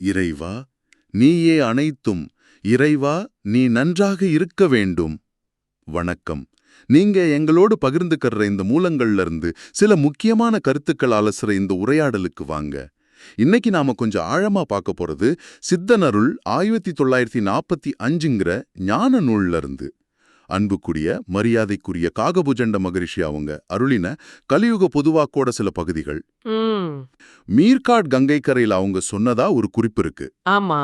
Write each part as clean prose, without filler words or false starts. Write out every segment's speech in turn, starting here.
இறைவா, நீயே அனைத்தும். இறைவா, நீ நன்றாக இருக்க வேண்டும். வணக்கம். நீங்க எங்களோடு பகிர்ந்துக்கற இந்த மூலங்கள்ல இருந்து சில முக்கியமான கருத்துக்கள் அலசுற இந்த உரையாடலுக்கு வாங்க. இன்னைக்கு நாம கொஞ்சம் ஆழமா பார்க்க போறது சித்தனருள் 1945ங்கிற ஞான நூல்ல இருந்து. அன்புக்குரிய மரியாதைக்குரிய காகபுஜண்ட மகரிஷி அவங்க அருளின கலியுக பொதுவாக்கோட சில பகுதிகள். மீர்காட் கங்கை கரையில் அவங்க சொன்னதா ஒரு குறிப்பு இருக்கு. ஆமா.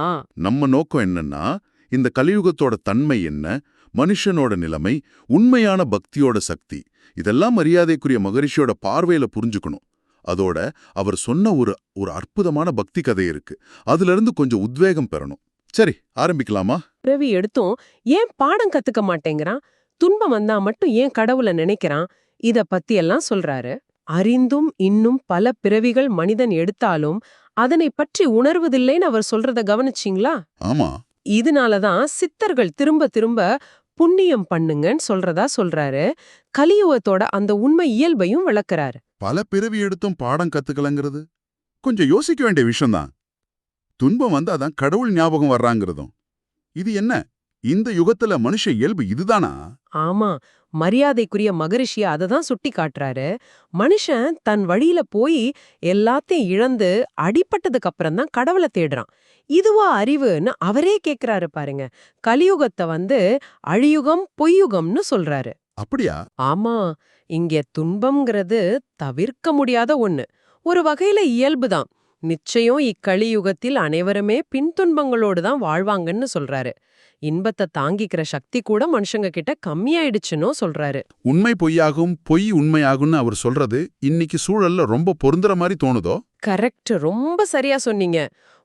நம்ம நோக்கம் என்னன்னா, இந்த கலியுகத்தோட தன்மை என்ன, மனுஷனோட நிலைமை, உண்மையான பக்தியோட சக்தி, இதெல்லாம் மரியாதைக்குரிய மகரிஷியோட பார்வையில புரிஞ்சுக்கணும். அதோட அவர் சொன்ன ஒரு அற்புதமான பக்தி கதை இருக்கு. அதுல இருந்து கொஞ்சம் உத்வேகம் பெறணும். சரி, ஆரம்பிக்கலாமா? பிறவி எடுத்தும் ஏன் பாடம் கத்துக்க மாட்டேங்கிறான்? துன்பம் வந்தா மட்டும் ஏன் கடவுளை நினைக்கிறான்? இத பத்தி எல்லாம் சொல்றாரு. அறிந்தும் இன்னும் பல பிறவிகள் மனிதன் எடுத்தாலும் அதனை பற்றி உணர்வதில்லைன்னு அவர் சொல்றத கவனிச்சிங்களா? ஆமா. இதனாலதான் சித்தர்கள் திரும்ப திரும்ப புண்ணியம் பண்ணுங்கன்னு சொல்றாரு. கலியுகத்தோட அந்த உண்மை இயல்பையும் விளக்குறாரு. பல பிறவி எடுத்தும் பாடம் கத்துக்கலங்கிறது கொஞ்சம் யோசிக்க வேண்டிய விஷயம்தான். துன்பம் வந்தாதான் கடவுள் ஞாபகம் வர்றாங்கிறதும் இது என்ன? இந்த யுகத்துல மனுஷ இயல்பு இதுதானா? ஆமா, மரியாதைக்குரிய மகரிஷி அததான் சுட்டி காட்டுறாரு. மனுஷன் தன் வழியில போய் எல்லாத்தையும் இழந்து அடிபட்டதுக்கு அப்புறம் தான் கடவுளை தேடுறான். இதுவா அறிவுன்னு அவரே கேக்குறாரு பாருங்க. கலியுகத்தை அழியுகம் பொய்யுகம்னு சொல்றாரு. அப்படியா? ஆமா, இங்க துன்பம்ங்கிறது தவிர்க்க முடியாத ஒண்ணு. ஒரு வகையில இயல்புதான். நிச்சயம் இக்கலியுகத்தில் அனைவருமே பின்துன்பங்களோடு தான் வாழ்வாங்கன்னு சொல்றாரு. இன்பத்தை தாங்கிக்கிற சக்தி கூட மனுஷங்க கிட்ட கம்மியாயிடுச்சுன்னு சொல்றாரு. உண்மை பொய்யாகும், பொய் உண்மையாகும்னு அவர் சொல்றது இன்னைக்கு சூழல்ல ரொம்ப பொருந்துற மாதிரி தோணுதோ? கரெக்ட், ரொம்ப சரியா சொன்னீங்க.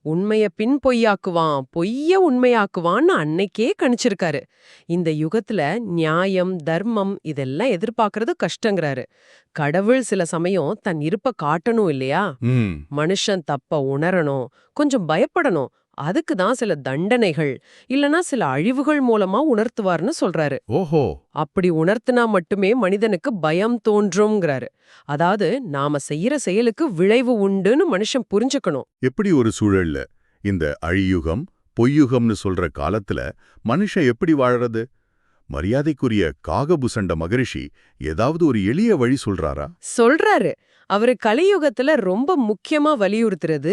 உண்மைய பின் பொய்யாக்குவான், பொய்ய உண்மையாக்குவான்னு அன்னைக்கே கணிச்சிருக்காரு. இந்த யுகத்துல நியாயம் தர்மம் இதெல்லாம் எதிர்பார்க்கறது கஷ்டங்கிறாரு. கடவுள் சில சமயம் தன் இருப்ப காட்டணும் இல்லையா? மனுஷன் தப்ப உணரணும், கொஞ்சம் பயப்படணும். அதுக்கு தான் சில தண்டனைகள் இல்லனா சில அழிவுகள் மூலமா உணர்த்துவார்னு சொல்றாரு. ஓஹோ. அப்படி உணர்த்தினா மட்டுமே மனிதனுக்கு பயம் தோன்றும்ங்கிறாரு. அதாவது நாம செய்யற செயலுக்கு விளைவு உண்டுன்னு மனுஷன் புரிஞ்சுக்கணும். எப்படி ஒரு சூழல்ல இந்த அழியுகம் பொய்யுகம்னு சொல்ற காலத்துல மனுஷன் எப்படி வாழறது? மரியாதைக்குரிய காகபுசண்ட மகரிஷி ஏதாவது ஒரு எளிய வழி சொல்றாரு. அவரு கலியுகத்துல ரொம்ப முக்கியமா வலியுறுத்துறது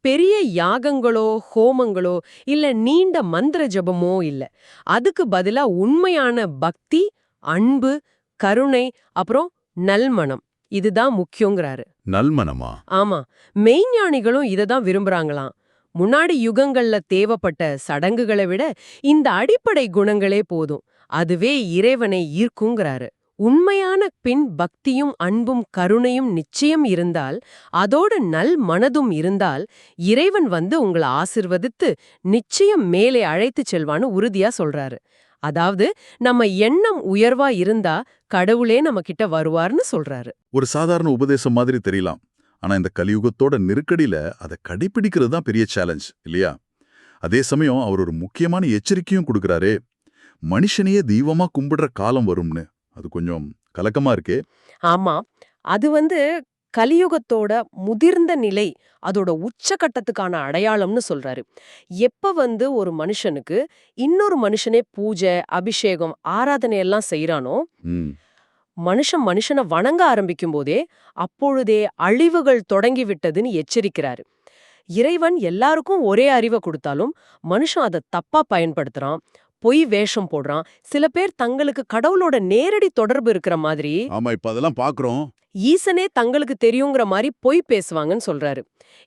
பெரிய யாகங்களோ ஹோமங்களோ இல்ல நீண்ட மந்திர ஜபமோ இல்ல. அதுக்கு பதிலா உண்மையான பக்தி, அன்பு, கருணை, அப்புறம் நல்மனம், இதுதான் முக்கியங்கிறாரு. நல்மனமா? ஆமா, மெய்ஞானிகளும் இததான் விரும்புறாங்களாம். முன்னாடி யுகங்கள்ல தேவைப்பட்ட சடங்குகளை விட இந்த அடிப்படை குணங்களே போதும், அதுவே இறைவனை ஈர்க்குங்கிறாரு. உண்மையான பின் பக்தியும் அன்பும் கருணையும் நிச்சயம் இருந்தால், அதோட நல் மனதும் இருந்தால், இறைவன் உங்களை ஆசிர்வதித்து நிச்சயம் மேலே அழைத்து செல்வான்னு உறுதியா சொல்றாரு. அதாவது நம்ம எண்ணம் உயர்வா இருந்தா கடவுளே நம்ம கிட்ட வருவார்னு சொல்றாரு. ஒரு சாதாரண உபதேசம் மாதிரி தெரியலாம். ஆனா இந்த கலியுகத்தோட நெருக்கடியில அதை கடைபிடிக்கிறது தான் பெரிய சேலஞ்ச் இல்லையா? அதே சமயம் அவர் ஒரு முக்கியமான எச்சரிக்கையும் கொடுக்கறாரே, மனுஷனையே தெய்வமா கும்பிடுற காலம் வரும்னு. அது கொஞ்சம் கலக்கமா இருக்கே. ஆமா, அது கலியுகத்தோட முதிர்ந்த நிலை, அதோட உச்சகட்டத்துக்கான அடையாளம்னு சொல்றாரு. எப்ப ஒரு மனுஷனுக்கு இன்னொரு மனுஷனே பூஜை, அபிஷேகம், ஆராதனை எல்லாம் செய்யறானோ, மனுஷனை வணங்க ஆரம்பிக்கும் போதே அப்பொழுதே அழிவுகள் தொடங்கி விட்டதுன்னு எச்சரிக்கிறாரு. இறைவன் எல்லாருக்கும் ஒரே அறிவை கொடுத்தாலும் மனுஷன் அதை தப்பா பயன்படுத்துறான், பொய் வேஷம் போடுறான். சில பேர் தங்களுக்கு கடவுளோட நேரடி தொடர்பு இருக்கிற மாதிரி, ஆமா இப்ப அதெல்லாம் பாக்குறோம், ஈசனே தங்களுக்கு தெரியுங்கிற மாதிரி பொய் பேசுவாங்கன்னு சொல்றாரு.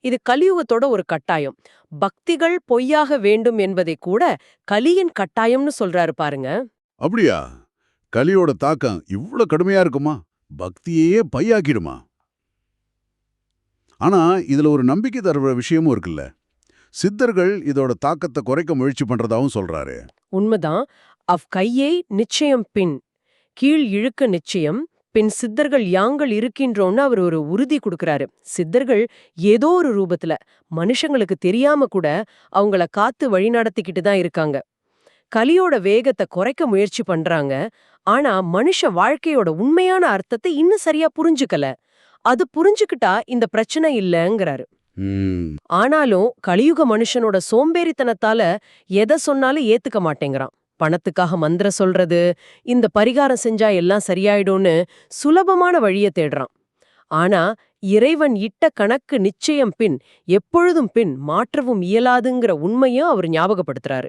இது கலியுகத்தோட ஒரு கட்டாயம். பக்திகள் பொய்யாக வேண்டும் என்பதை கூட கலியின் கட்டாயம்னு சொல்றாரு பாருங்க. அப்படியா? கலியோட தாக்கம் இவ்வளவு கடுமையா இருக்குமா? பக்தியே பையாக்கிடுமா? ஆனா இதுல ஒரு நம்பிக்கை தருற விஷயமும் இருக்குல்ல. சித்தர்கள் இதோட தாக்கத்தை குறைக்க முயற்சி பண்றதாவும் சொல்றாரு. உண்மைதான். கையை நிச்சயம் பின் கீழ் இழுக்க நிச்சயம் பின் சித்தர்கள் யாங்கள் இருக்கின்றோன்னு அவர் ஒரு உறுதி கொடுக்கறாரு. சித்தர்கள் ஏதோ ஒரு ரூபத்துல மனுஷங்களுக்கு தெரியாம கூட அவங்கள காத்து வழிநடத்திக்கிட்டு தான் இருக்காங்க. கலியோட வேகத்தை குறைக்க முயற்சி பண்றாங்க. ஆனா மனுஷ வாழ்க்கையோட உண்மையான அர்த்தத்தை இன்னும் சரியா புரிஞ்சுக்கல. அது புரிஞ்சுக்கிட்டா இந்த பிரச்சனை இல்லங்கிறாரு. ஆனாலும் கலியுக மனுஷனோட சோம்பேறித்தனத்தால எதை சொன்னாலும் ஏத்துக்க மாட்டேங்கிறான். பணத்துக்காக மந்திரம் சொல்றது, இந்த பரிகாரம் செஞ்சா எல்லாம் சரியாயிடும்னு சுலபமான வழிய தேடுறான். ஆனா இறைவன் இட்ட கணக்கு நிச்சயம் பின், எப்பொழுதும் பின் மாற்றவும் இயலாதுங்கிற உண்மையும் அவர் ஞாபகப்படுத்துறாரு.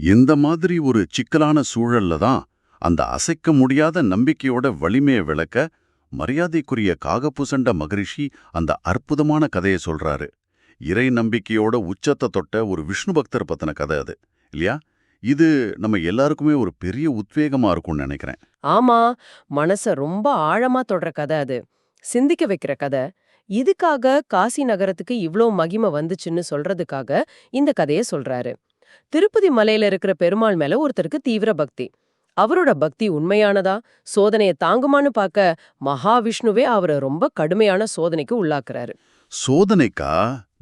இந்த மாதிரி ஒரு சிக்கலான சூழல்ல தான் அந்த அசைக்க முடியாத நம்பிக்கையோட வலிமையை விளக்க மரியாதைக்குரிய காகபுசண்ட மகரிஷி அந்த அற்புதமான கதையை சொல்றாரு. இறை நம்பிக்கையோட உச்சத்தை தொட்ட ஒரு விஷ்ணு பக்தர் பத்தின கதை அது இல்லையா? இது நம்ம எல்லாருக்குமே ஒரு பெரிய உத்வேகமா இருக்கும்னு நினைக்கிறேன். ஆமா, மனச ரொம்ப ஆழமா தொடுற கதை அது. சிந்திக்க வைக்கிற கதை. இதுக்காக காசி நகரத்துக்கு இவ்ளோ மகிமை வந்துச்சுன்னு சொல்றதுக்காக இந்த கதையை சொல்றாரு. திருப்பதி மலையில இருக்கிற பெருமாள் மேல ஒருத்தருக்கு தீவிர பக்தி. அவரோட பக்தி உண்மையானதா, சோதனையை தாங்குமான்னு பார்க்க மகாவிஷ்ணுவே அவரை ரொம்ப கடுமையான சோதனைக்கு உள்ளாக்குறாரு. சோதனைக்கா?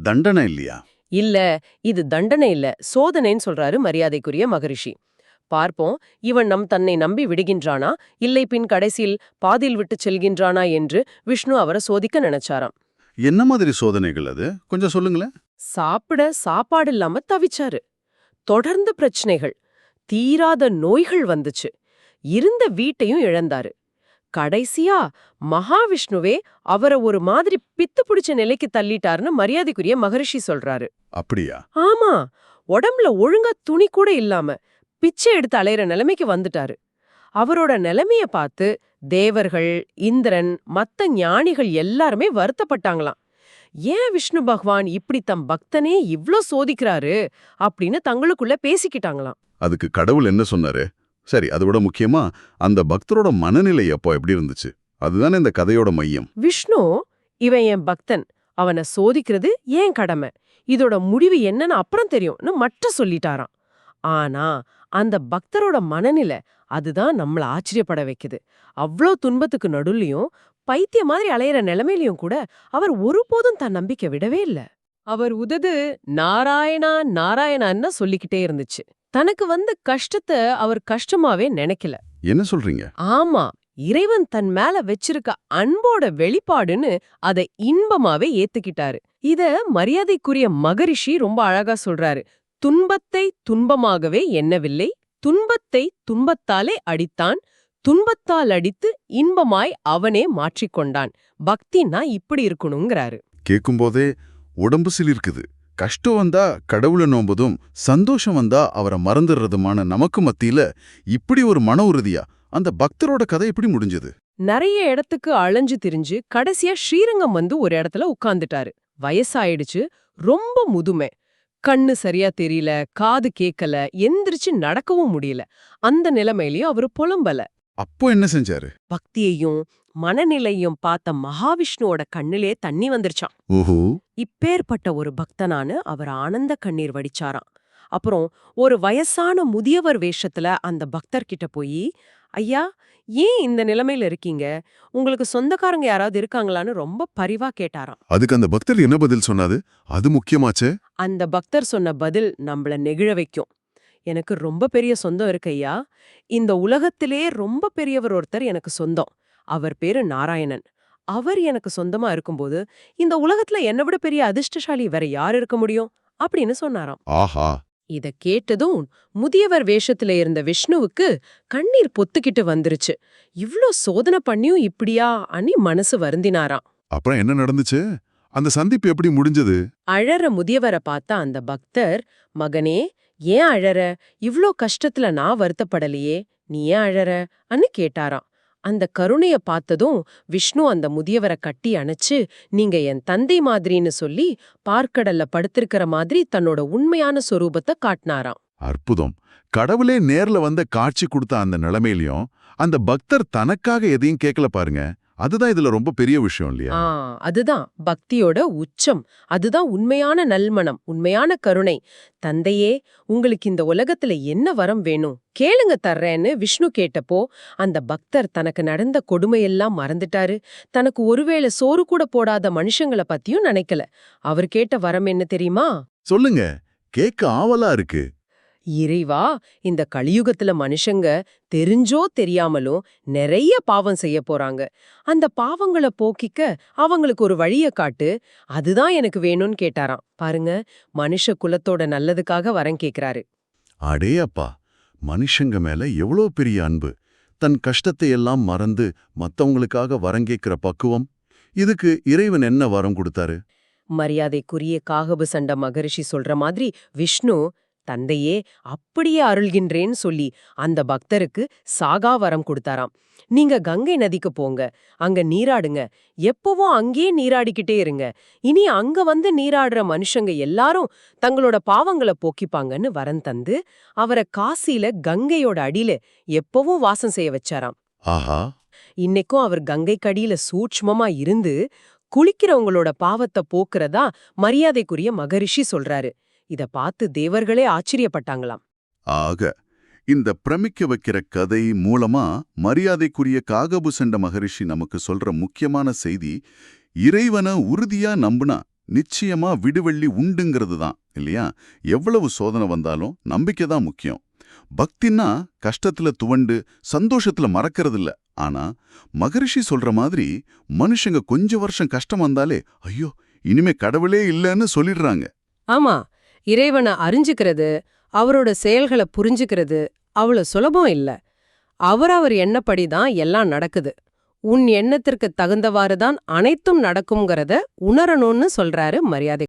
தண்டனை இல்லையா? இல்ல, இது தண்டனை இல்ல, சோதனைன்னு சொல்றாரு மரியாதைக்குரிய மகரிஷி. பார்ப்போம், இவன் தன்னை நம்பி விடுகின்றானா, இல்லை பின் கடைசியில் பாதியில் விட்டு செல்கின்றானா என்று விஷ்ணு அவரை சோதிக்க நினைச்சாராம். என்ன மாதிரி சோதனைகள் அது? கொஞ்சம் சொல்லுங்களேன். சாப்பிட சாப்பாடு இல்லாம தவிச்சாரு. தொடர்ந்து பிரச்சனைகள், தீராத நோய்கள் வந்துச்சு. இருந்த வீட்டையும் இழந்தாரு. கடைசியா மகாவிஷ்ணுவே அவரை ஒரு மாதிரி பித்து பிடிச்ச நிலைக்கு தள்ளிட்டாருன்னு மரியாதைக்குரிய மகரிஷி சொல்றாரு. அப்படியா? ஆமா, உடம்புல ஒழுங்கா துணி கூட இல்லாம பிச்சை எடுத்து அலையிற நிலைமைக்கு வந்துட்டாரு. அவரோட நிலைமைய பார்த்து தேவர்கள், இந்திரன், மத்த ஞானிகள் எல்லாருமே வருத்தப்பட்டாங்களாம். ஏன் விஷ்ணு பகவான் இப்படி தம் பக்தனே இவ்ளோ சோதிக்கிறாரு அப்படின்னு தங்களுக்குள்ள பேசிக்கிட்டாங்களாம். அதுக்கு கடவுள் என்ன சொன்னாரு? சரி, அதை விட முக்கியமா அந்த பக்தரோட மனநிலை அப்போ எப்படி இருந்துச்சு? அதுதானே இந்த கதையோட மையம். விஷ்ணு, இவன் என் பக்தன், அவனை சோதிக்கிறது ஏன் கடமை, இதோட முடிவு என்னன்னு அப்புறம் தெரியும்னு மற்ற சொல்லிட்டாராம். ஆனா அந்த பக்தரோட மனநிலை அதுதான் நம்மள ஆச்சரியப்பட வைக்குது. அவ்ளோ துன்பத்துக்கு நடுவுலயும், பைத்திய மாதிரி அலையிற நிலைமையிலயும் கூட அவர் ஒருபோதும் தன் நம்பிக்கை விடவே இல்ல. அவர் உதடு நாராயணா நாராயணான்னு சொல்லிக்கிட்டே இருந்துச்சு. தனக்கு வந்த கஷ்டத்தை அவர் கஷ்டமாவே நினைக்கல. என்ன சொல்றீங்க? ஆமா, இறைவன் தன் மேல வச்சிருக்க அன்போட வெளிப்பாடுன்னு அதை இன்பமாவே ஏத்துக்கிட்டாரு. இத மரியாதைக்குரிய மகரிஷி ரொம்ப அழகா சொல்றாரு. துன்பத்தை துன்பமாகவே எண்ணவில்லை, துன்பத்தை துன்பத்தாலே அடித்தான், துன்பத்தால் அடித்து இன்பமாய் அவனே மாற்றிக்கொண்டான். பக்தினா இப்படி இருக்கணுங்கிறாரு. கேட்கும்போதே உடம்பு சிலிர்க்குது. கஷ்டம் வந்தா கடவுளை நோம்புதும், சந்தோஷம் வந்தா அவரை மறந்துடுறதுமான நமக்கு மத்தியில இப்படி ஒரு மன உறுதியா அந்த பக்தரோட கதை எப்படி முடிஞ்சது? நிறைய இடத்துக்கு அலைஞ்சு திரிஞ்சு கடைசியா ஸ்ரீரங்கம் வந்து ஒரு இடத்துல உட்கார்ந்துட்டாரு. வயசாயிடுச்சு, ரொம்ப முதுமை. கண்ணு சரியா தெரியல, காது கேக்கல, எந்திரிச்சு நடக்கவும் முடியல. அந்த நிலைமையிலயும் அவரு புலம்பல. அப்போ என்ன செஞ்சாரு? பக்தியையும் மனநிலையும் பார்த்த மகாவிஷ்ணுவோட கண்ணிலே தண்ணி வந்துருச்சான். ஓஹோ! இப்பேற்பட்ட ஒரு பக்தனானு அவர் ஆனந்த கண்ணீர் வடிச்சாராம். அப்புறம் ஒரு வயசான முதியவர் வேஷத்துல அந்த பக்தர்கிட்ட போய், ஐயா, ஏன் இந்த நிலைமையில இருக்கீங்க, உங்களுக்கு சொந்தக்காரங்க யாராவது இருக்காங்களான்னு ரொம்ப பரிவா கேட்டாராம். அதுக்கு அந்த பக்தர் என்ன பதில் சொன்னாது? அது முக்கியமாச்சே. அந்த பக்தர் சொன்ன பதில் நம்மள நெகிழ வைக்கும். எனக்கு ரொம்ப பெரிய சொந்தம் இருக்கு ஐயா. இந்த உலகத்திலே ரொம்ப பெரியவர் ஒருத்தர் எனக்கு சொந்தம். அவர் பேரு நாராயணன். அவர் எனக்கு சொந்தமா இருக்கும்போது இந்த உலகத்துல என்னை விட பெரிய அதிர்ஷ்டசாலி வேற யார் இருக்க முடியும் அப்படின்னு சொன்னாராம். ஆஹா! இத கேட்டதும் முதியவர் வேஷத்துல இருந்த விஷ்ணுவுக்கு கண்ணீர் பொத்துக்கிட்டு வந்துருச்சு. இவ்ளோ சோதனை பண்ணியும் இப்படியா அனி மனசு வருந்தினாராம். அப்புறம் என்ன நடந்துச்சு? அந்த சந்திப்பு எப்படி முடிஞ்சது? அழற முதியவரை பார்த்தா அந்த பக்தர், மகனே, ஏன் அழற, இவ்ளோ கஷ்டத்துல நான் வருத்தப்படலையே, நீ ஏன் அழற அன்னு கேட்டாராம். அந்த கருணைய பார்த்ததும் விஷ்ணு அந்த முதியவரை கட்டி அணைச்சு, நீங்க என் தந்தை மாதிரின்னு சொல்லி பார்க்கடல்ல படுத்திருக்கிற மாதிரி தன்னோட உண்மையான சொரூபத்தை காட்டினாராம். அற்புதம்! கடவுளே நேர்ல வந்த காட்சி கொடுத்த அந்த நிலைமையிலயும் அந்த பக்தர் தனக்காக எதையும் கேட்கல பாருங்க. அதுதான் இதுல ரொம்ப பெரிய விஷயம் இல்லையா? அதுதான் பக்தியோட உச்சம். அதுதான் உண்மையான நல்மனம், உண்மையான கருணை. தந்தையே, உங்களுக்கு இந்த உலகத்துல என்ன வரம் வேணும் கேளுங்க, தர்றேன்னு விஷ்ணு கேட்டப்போ அந்த பக்தர் தனக்கு நடந்த கொடுமையெல்லாம் மறந்துட்டாரு. தனக்கு ஒருவேளை சோறு கூட போடாத மனுஷங்களை பத்தியும் நினைக்கல. அவர் கேட்ட வரம் என்ன தெரியுமா? சொல்லுங்க, கேட்க ஆவலா இருக்கு. இறைவா, இந்த கலியுகத்துல மனுஷங்க தெரிஞ்சோ தெரியாமலோ நிறைய பாவம் செய்ய போறாங்க. அந்த பாவங்கள போக்கிக்க அவங்களுக்கு ஒரு வழிய காட்டு, அதுதான் எனக்கு வேணும்னு கேட்டாராம். பாருங்க, மனுஷ குலத்தோட நல்லதுக்காக வரம் கேக்குறாரு. அடே அப்பா, மனுஷங்க மேல எவ்வளோ பெரிய அன்பு! தன் கஷ்டத்தை எல்லாம் மறந்து மத்தவங்களுக்காக வரங்கேக்கிற பக்குவம். இதுக்கு இறைவன் என்ன வரம் கொடுத்தாரு? மரியாதைக்குரிய காகபுசண்ட மகரிஷி சொல்ற மாதிரி விஷ்ணு தந்தையே அப்படியே அருள்கின்றேன்னு சொல்லி அந்த பக்தருக்கு சாகா வரம் கொடுத்தாராம். நீங்க கங்கை நதிக்கு போங்க, அங்க நீராடுங்க, எப்பவும் அங்கேயே நீராடிக்கிட்டே இருங்க. இனி அங்க வந்து நீராடுற மனுஷங்க எல்லாரும் தங்களோட பாவங்களை போக்கிப்பாங்கன்னு வரம் தந்து அவரை காசியில கங்கையோட அடியில எப்பவும் வாசம் செய்ய வச்சாராம். ஆஹா! இன்னைக்கும் அவர் கங்கை கடியில சூட்சுமமா இருந்து குளிக்கிறவங்களோட பாவத்தை போக்குறதா மரியாதைக்குரிய மகரிஷி சொல்றாரு. இத பார்த்து தேவர்களே ஆச்சரியப்பட்டாங்களாம். ஆக இந்த பிரமிக்க வைக்கிற கதை மூலமா மரியாதைக்குரிய காகபுசண்ட மகரிஷி நமக்கு சொல்ற முக்கியமான செய்தி, இறைவனை உறுதியா நம்புனா நிச்சயமா விடுவெள்ளி உண்டுங்கிறது தான் இல்லையா? எவ்வளவு சோதனை வந்தாலும் நம்பிக்கை தான் முக்கியம். பக்தின்னா கஷ்டத்துல துவண்டு சந்தோஷத்துல மறக்கிறது இல்ல. ஆனா மகரிஷி சொல்ற மாதிரி மனுஷங்க கொஞ்ச வருஷம் கஷ்டம் வந்தாலே ஐயோ இனிமே கடவுளே இல்லைன்னு சொல்லிடுறாங்க. ஆமா, இறைவனை அறிஞ்சுக்கிறது, அவரோட செயல்களை புரிஞ்சுக்கிறது அவ்வளவு சுலபம் இல்ல. அவர் எண்ணப்படிதான் எல்லாம் நடக்குது. உன் எண்ணத்திற்கு தகுந்தவாறுதான் அனைத்தும் நடக்கும்ங்கறத உணரணும்னு சொல்றாரு மரியாதை